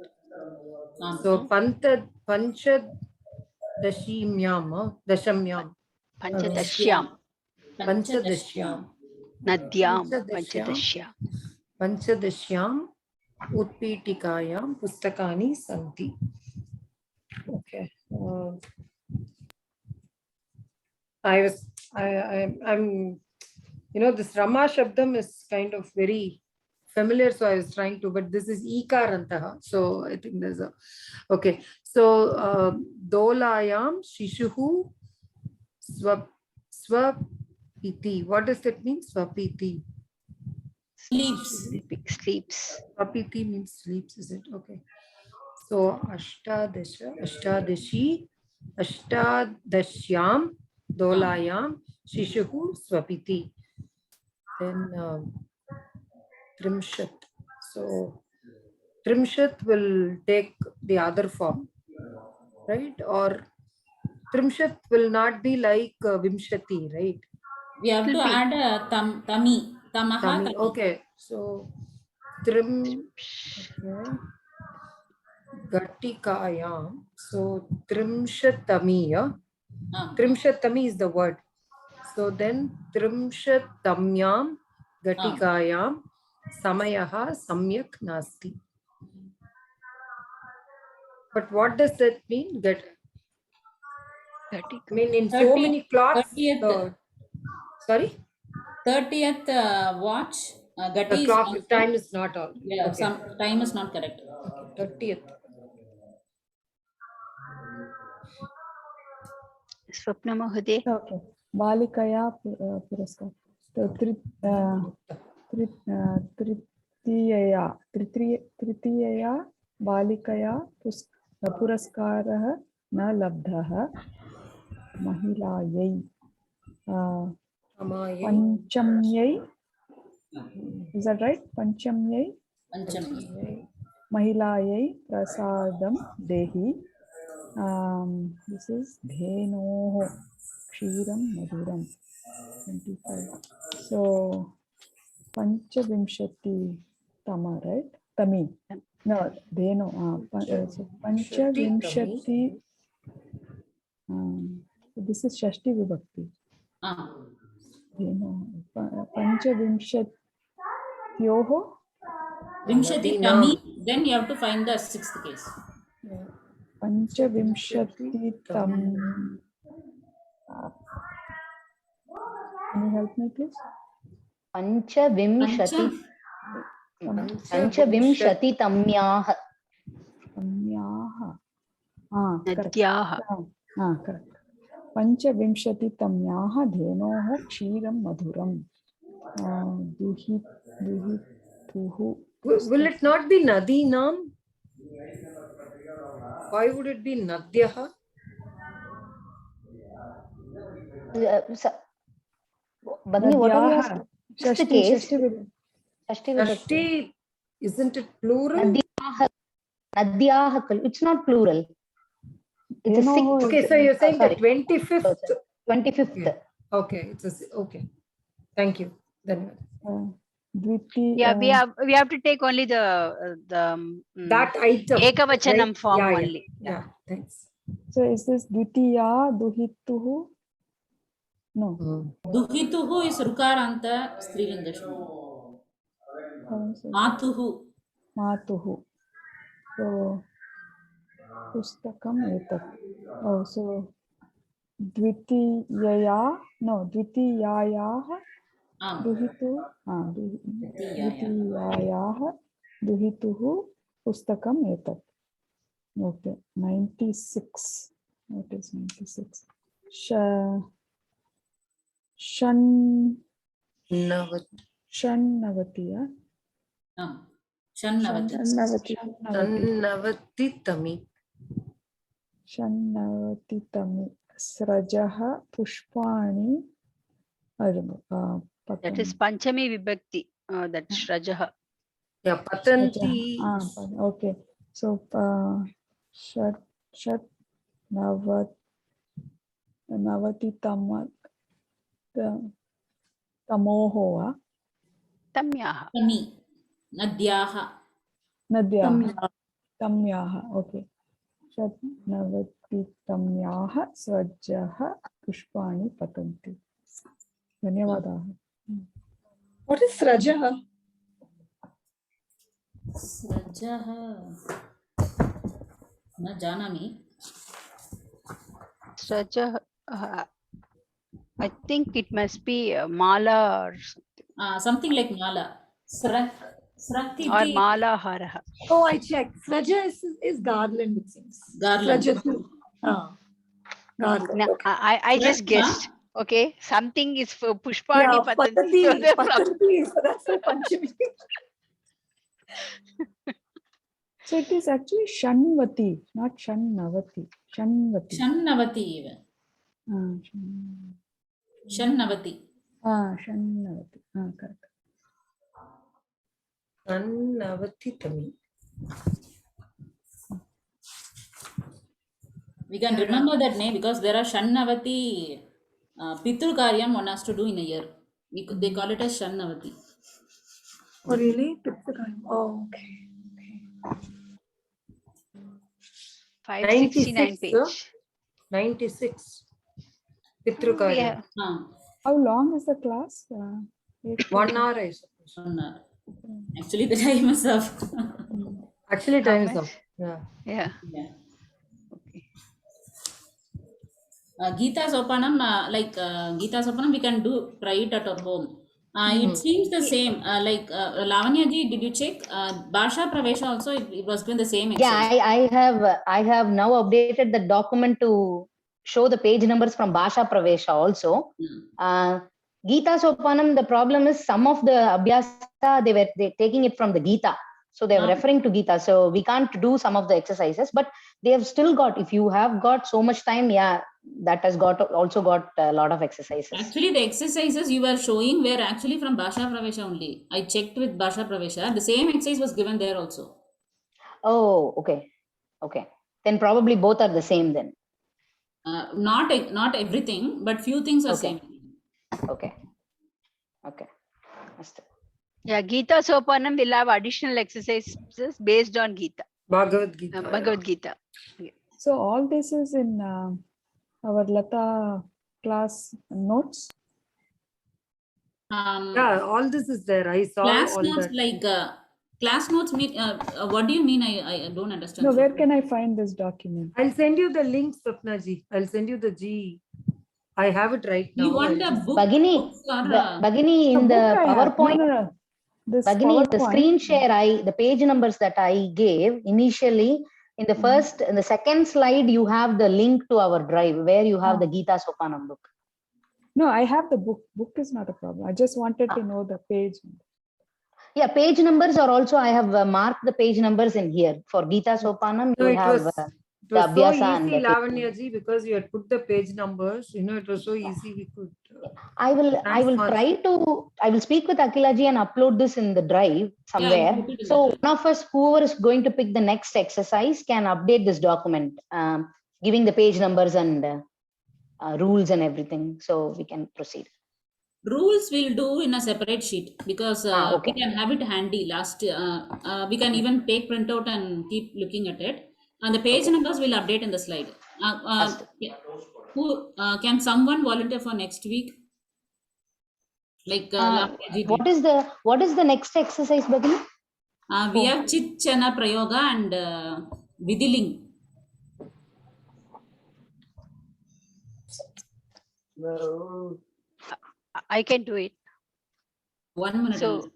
[SPEAKER 4] So Panchadashimyam, Dashamyam.
[SPEAKER 3] Panchadashyam.
[SPEAKER 4] Panchadashyam.
[SPEAKER 3] Nadyam. Panchadashyam.
[SPEAKER 4] Panchadashyam Utpitikayam Pustakani Santi. Okay. I'm this Rama Shabdam is kind of very familiar, so I was trying to, but this is Ikarantaha. So I think there's a, okay. So Dolayam Shishuhu Swapiti. What does that mean? Swapiti.
[SPEAKER 2] sleeps.
[SPEAKER 3] Sleeps.
[SPEAKER 4] Swapiti means sleeps, is it? Okay. So Ashtadashi, Ashtadashyam, Dolayam, Shishuhu, Swapiti. Then Trimshat. So Trimshat will take the other form, right? Or Trimshat will not be like Vimshati, right?
[SPEAKER 2] We have to add tami. Tamaha.
[SPEAKER 4] Tami. Okay. So Trim. Okay. Gatikayam. So Trimshatami. Trimshatami is the word. So then Trimshatamyam Gatikayam Samayaha Samyak Nasti. But what does that mean? I mean, in so many clocks.
[SPEAKER 2] 30th.
[SPEAKER 4] Sorry?
[SPEAKER 2] 30th watch.
[SPEAKER 4] The clock time is not all.
[SPEAKER 2] Yeah,
[SPEAKER 4] Okay.
[SPEAKER 2] some time is not correct.
[SPEAKER 4] 30th.
[SPEAKER 3] Swapna Mahade.
[SPEAKER 5] Okay. Balikaya Puraskar. So Tritiyaya Balikaya Puraskarah na labdhah Mahilayai Panchamyai. Is that right? Panchamyai
[SPEAKER 2] Panchami.
[SPEAKER 5] Mahilayai Prasadam Dehi. This is Dhenoho Kshiram Madhuram 25. So Panchavimshati Tama, right? Tami. No, Dheno. So Panchavimshati. This is Shashti Vibhakti. Dheno. Panchavimshati Yoho.
[SPEAKER 2] Vimshati tami, then you have to find the sixth case.
[SPEAKER 5] Panchavimshati tam. Can you help me, please?
[SPEAKER 1] Panchavimshati. Panchavimshati tamyah.
[SPEAKER 5] Tamyaha. Correct.
[SPEAKER 3] Nadyaha.
[SPEAKER 5] Correct. Panchavimshati tamyaha dhenoho kshiram madhuram. Duhituhu.
[SPEAKER 4] Will it not be Nadinam? Why would it be Nadyaha?
[SPEAKER 1] Bhagini, what are your
[SPEAKER 5] Nadyaha.
[SPEAKER 1] sixth
[SPEAKER 5] Shashti,
[SPEAKER 1] case?
[SPEAKER 5] Shashti Vibhakti.
[SPEAKER 1] Shashti Vibhakti.
[SPEAKER 4] Shashti, isn't it plural?
[SPEAKER 1] Nadyah. It's not plural. It's a
[SPEAKER 5] Dhenoho
[SPEAKER 1] sixth.
[SPEAKER 4] Okay, so you're saying the
[SPEAKER 1] Sorry.
[SPEAKER 4] 25th.
[SPEAKER 1] 25th.
[SPEAKER 4] Yeah. Okay, okay. Thank you. Then
[SPEAKER 5] Dviti.
[SPEAKER 3] Yeah, we have to take only the
[SPEAKER 4] that item.
[SPEAKER 3] Ekavachanam
[SPEAKER 4] right?
[SPEAKER 3] form
[SPEAKER 4] Yeah.
[SPEAKER 3] only.
[SPEAKER 4] Yeah, thanks.
[SPEAKER 5] So is this Dvitiya Duhituhu? No.
[SPEAKER 2] Duhituhu is Rukaranta Strilinga Shubha. Matuhu.
[SPEAKER 5] Matuhu. So Pustakam etat. Oh, so Dvitiyayah Duhitu. Dvitiyayah Duhituhu Pustakam etat. Okay, 96. What is 96? Shannavatiya.
[SPEAKER 2] Shannavati.
[SPEAKER 4] Shannavati tami.
[SPEAKER 5] Shannavati tami. Srajaha pushpani.
[SPEAKER 3] That is Panchami Vibhakti. That Shrajaha.
[SPEAKER 4] Yeah, patanti.
[SPEAKER 5] Okay. So Shat Navati tamoho.
[SPEAKER 3] Tamyaha.
[SPEAKER 2] Tami. Nadyaha.
[SPEAKER 5] Tamyaha. Okay. Shat Navati tamyaha srajaha pushpani patanti. Dhanyavadaha.
[SPEAKER 6] What is Srajaha?
[SPEAKER 2] Srajaha. Na janami.
[SPEAKER 3] Srajaha. I think it must be Mala or something.
[SPEAKER 2] Something like mala. Sraktiti.
[SPEAKER 3] Or Mala Haraha.
[SPEAKER 6] Oh, I checked. Sraja is garland, it seems.
[SPEAKER 2] Garland.
[SPEAKER 6] Srajatu. Garland.
[SPEAKER 3] No,
[SPEAKER 6] Okay.
[SPEAKER 3] I just
[SPEAKER 2] Srajha.
[SPEAKER 3] guessed. Okay, something is for Pushpani
[SPEAKER 6] Yeah,
[SPEAKER 3] Patanti. So they're from-
[SPEAKER 6] Patanti. So that's why Panchami.
[SPEAKER 5] So it is actually Shanvati, not Shannavati. Shanvati.
[SPEAKER 2] Shannavati even. Shannavati.
[SPEAKER 5] Shannavati. Correct.
[SPEAKER 4] Shannavati tami.
[SPEAKER 2] We can remember that name because there are Shannavati Pitru Karyam one has to do in a year. They call it as Shannavati.
[SPEAKER 6] Oh, really? Oh, okay.
[SPEAKER 3] 569
[SPEAKER 4] 96,
[SPEAKER 3] page.
[SPEAKER 4] 96. Pitrukarya.
[SPEAKER 3] Yeah.
[SPEAKER 5] How long is the class?
[SPEAKER 4] 1 hour, I suppose.
[SPEAKER 2] 1 hour. Actually, the time is up.
[SPEAKER 4] Actually,
[SPEAKER 3] How
[SPEAKER 4] time is
[SPEAKER 3] much?
[SPEAKER 4] up. Yeah.
[SPEAKER 3] Yeah.
[SPEAKER 2] Yeah.
[SPEAKER 3] Okay.
[SPEAKER 2] Gita Sopanam, Gita Sopanam, we can try it at our home. It seems the same. Lavanya ji, did you check? Bhasha Pravesha also, it was doing the same exercise.
[SPEAKER 1] Yeah, I have now updated the document to show the page numbers from Bhasha Pravesha also. Gita Sopanam, the problem is some of the Abhyasa, they're taking it from the Gita. So they're referring to Gita. So we can't do some of the exercises, but they have still got, if you have got so much time, yeah, that has also got a lot of exercises.
[SPEAKER 2] Actually, the exercises you were showing were actually from Bhasha Pravesha only. I checked with Bhasha Pravesha. The same exercise was given there also.
[SPEAKER 1] Oh, okay. Okay. Then probably both are the same then.
[SPEAKER 2] Not everything, but few things are same.
[SPEAKER 1] Okay.
[SPEAKER 3] Yeah, Gita Sopanam will have additional exercises based on Gita.
[SPEAKER 4] Bhagavad Gita.
[SPEAKER 3] Bhagavad Gita. Yeah.
[SPEAKER 5] So all this is in our Lata class notes.
[SPEAKER 4] Yeah, all this is there. I saw
[SPEAKER 2] Class
[SPEAKER 4] all
[SPEAKER 2] notes,
[SPEAKER 4] that.
[SPEAKER 2] like class notes mean, what do you mean? I don't understand.
[SPEAKER 5] No, where can I find this document?
[SPEAKER 4] I'll send you the link, Swapna ji. I'll send you the G. I have it right now.
[SPEAKER 2] You want
[SPEAKER 4] I'll
[SPEAKER 2] a
[SPEAKER 4] just-
[SPEAKER 2] book?
[SPEAKER 1] Bhagini,
[SPEAKER 2] books or,
[SPEAKER 1] Bhagini, in
[SPEAKER 5] book
[SPEAKER 1] the
[SPEAKER 5] I have.
[SPEAKER 1] PowerPoint,
[SPEAKER 5] No. This
[SPEAKER 1] Bhagini, the
[SPEAKER 5] PowerPoint.
[SPEAKER 1] screen share, the page numbers that I gave initially, in the first, in the second slide, you have the link to our drive where you have the Gita Sopanam book.
[SPEAKER 5] No, I have the book. Book is not a problem. I just wanted to know the page.
[SPEAKER 1] Yeah, page numbers are also, I have marked the page numbers in here. For Gita Sopanam,
[SPEAKER 4] No,
[SPEAKER 1] you
[SPEAKER 4] it
[SPEAKER 1] have
[SPEAKER 4] was,
[SPEAKER 1] the
[SPEAKER 4] so
[SPEAKER 1] Abhyasa and
[SPEAKER 4] easy,
[SPEAKER 1] the
[SPEAKER 4] Lavanya ji, because you had put the page numbers. You know, it was so easy. We could.
[SPEAKER 1] I will speak with Akila ji and upload this in the drive somewhere.
[SPEAKER 2] put it in
[SPEAKER 1] So
[SPEAKER 2] the
[SPEAKER 1] one of us, whoever is going to pick the next exercise, can update this document, giving the page numbers and rules and everything, so we can proceed.
[SPEAKER 2] rules we'll do in a separate sheet, because
[SPEAKER 1] Okay.
[SPEAKER 2] we can have it handy. We can even take printout and keep looking at it. And the page numbers will update in the slide. Yeah. Who can someone volunteer for next week? Like Lavanya ji did.
[SPEAKER 1] What is the next exercise, Bhagini?
[SPEAKER 2] We have Chit Chana Prayoga and Vidiling.
[SPEAKER 3] I can do it.
[SPEAKER 2] 1 minute.
[SPEAKER 3] So